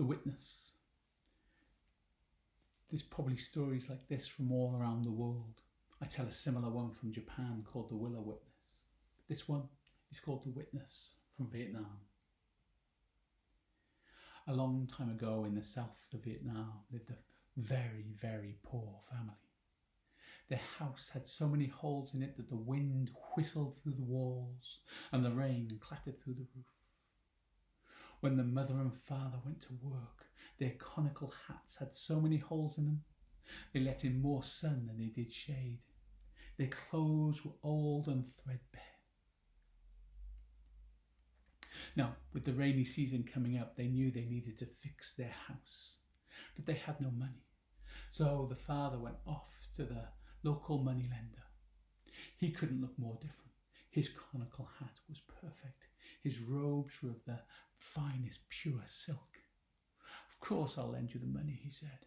The Witness. There's probably stories like this from all around the world. I tell a similar one from Japan called The Willow Witness. This one is called The Witness from Vietnam. A long time ago in the south of Vietnam lived a very, very poor family. Their house had so many holes in it that the wind whistled through the walls and the rain clattered through the roof. When the mother and father went to work, their conical hats had so many holes in them, they let in more sun than they did shade. Their clothes were old and threadbare. Now, with the rainy season coming up, they knew they needed to fix their house, but they had no money. So the father went off to the local moneylender. He couldn't look more different. His conical hat was perfect. His robes were of the finest pure silk. Of course I'll lend you the money, he said.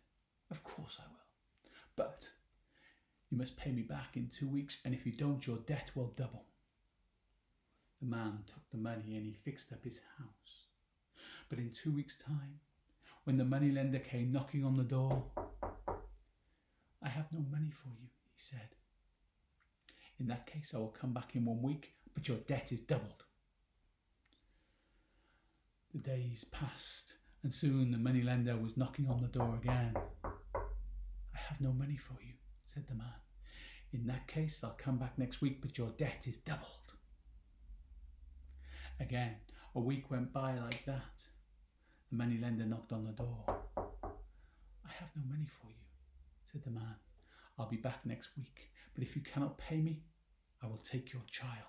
Of course I will. But you must pay me back in 2 weeks, and if you don't, your debt will double. The man took the money and he fixed up his house. But in 2 weeks' time, when the moneylender came knocking on the door, I have no money for you, he said. In that case, I will come back in 1 week, but your debt is doubled. The days passed, and soon the moneylender was knocking on the door again. I have no money for you, said the man. In that case, I'll come back next week, but your debt is doubled. Again, a week went by like that. The moneylender knocked on the door. I have no money for you, said the man. I'll be back next week, but if you cannot pay me, I will take your child.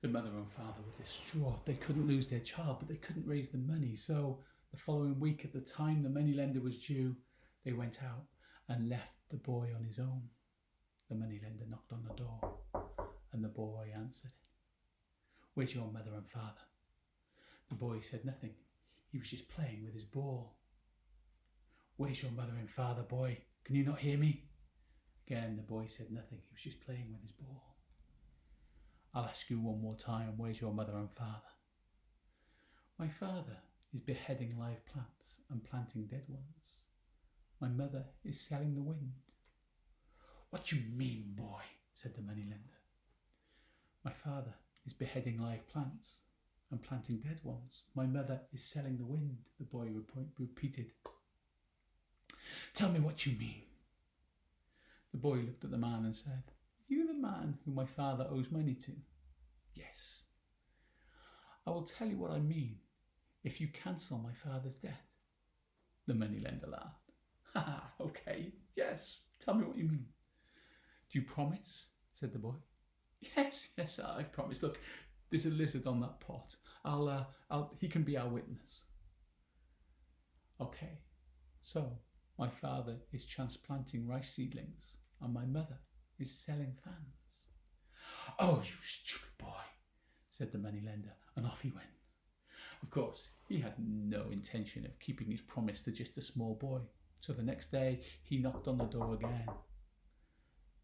The mother and father were distraught. They couldn't lose their child, but they couldn't raise the money. So the following week, at the time the moneylender was due, they went out and left the boy on his own. The moneylender knocked on the door, and the boy answered. Where's your mother and father? The boy said nothing. He was just playing with his ball. Where's your mother and father, boy? Can you not hear me? Again, the boy said nothing. He was just playing with his ball. I'll ask you one more time. Where's your mother and father? My father is beheading live plants and planting dead ones. My mother is selling the wind. What do you mean, boy? Said the moneylender. My father is beheading live plants and planting dead ones. My mother is selling the wind, the boy repeated. Tell me what you mean. The boy looked at the man and said, Are you the man who my father owes money to? Yes. I will tell you what I mean if you cancel my father's debt. The moneylender laughed. Ha, okay, yes, tell me what you mean. Do you promise? Said the boy. Yes, I promise. Look, there's a lizard on that pot. He can be our witness. Okay, so my father is transplanting rice seedlings and my mother is selling fans. Oh, you stupid boy, said the moneylender, and off he went. Of course, he had no intention of keeping his promise to just a small boy, so the next day he knocked on the door again.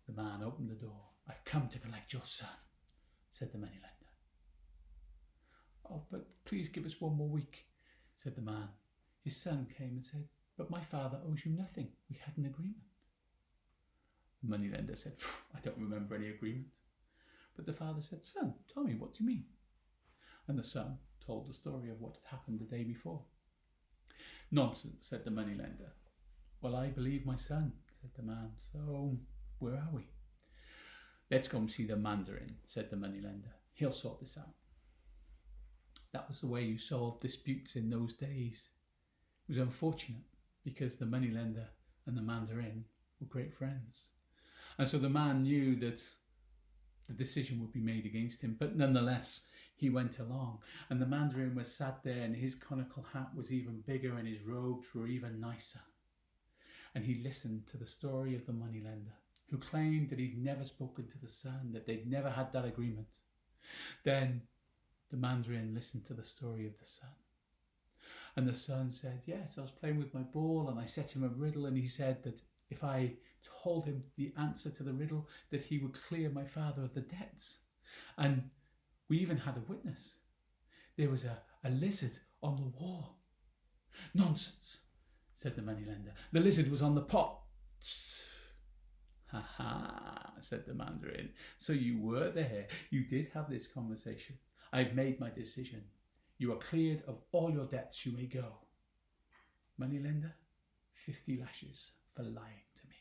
The man opened the door. I've come to collect your son, said the moneylender. Oh, but please give us 1 more week, said the man. His son came and said, But my father owes you nothing. We had an agreement. The moneylender said, I don't remember any agreement. But the father said, Son, tell me, what do you mean? And the son told the story of what had happened the day before. Nonsense, said the moneylender. Well, I believe my son, said the man. So, where are we? Let's go and see the mandarin, said the moneylender. He'll sort this out. That was the way you solved disputes in those days. It was unfortunate because the moneylender and the mandarin were great friends. And so the man knew that the decision would be made against him, but nonetheless, he went along. And the mandarin was sat there and his conical hat was even bigger and his robes were even nicer. And he listened to the story of the moneylender, who claimed that he'd never spoken to the son, that they'd never had that agreement. Then the mandarin listened to the story of the son. And the son said, yes, I was playing with my ball and I set him a riddle, and he said that if I told him the answer to the riddle, that he would clear my father of the debts. And we even had a witness. There was a lizard on the wall. Nonsense, said the moneylender. The lizard was on the pot. Ha ha, said the mandarin. So you were there. You did have this conversation. I've made my decision. You are cleared of all your debts. You may go. Moneylender, 50 lashes for lying to me.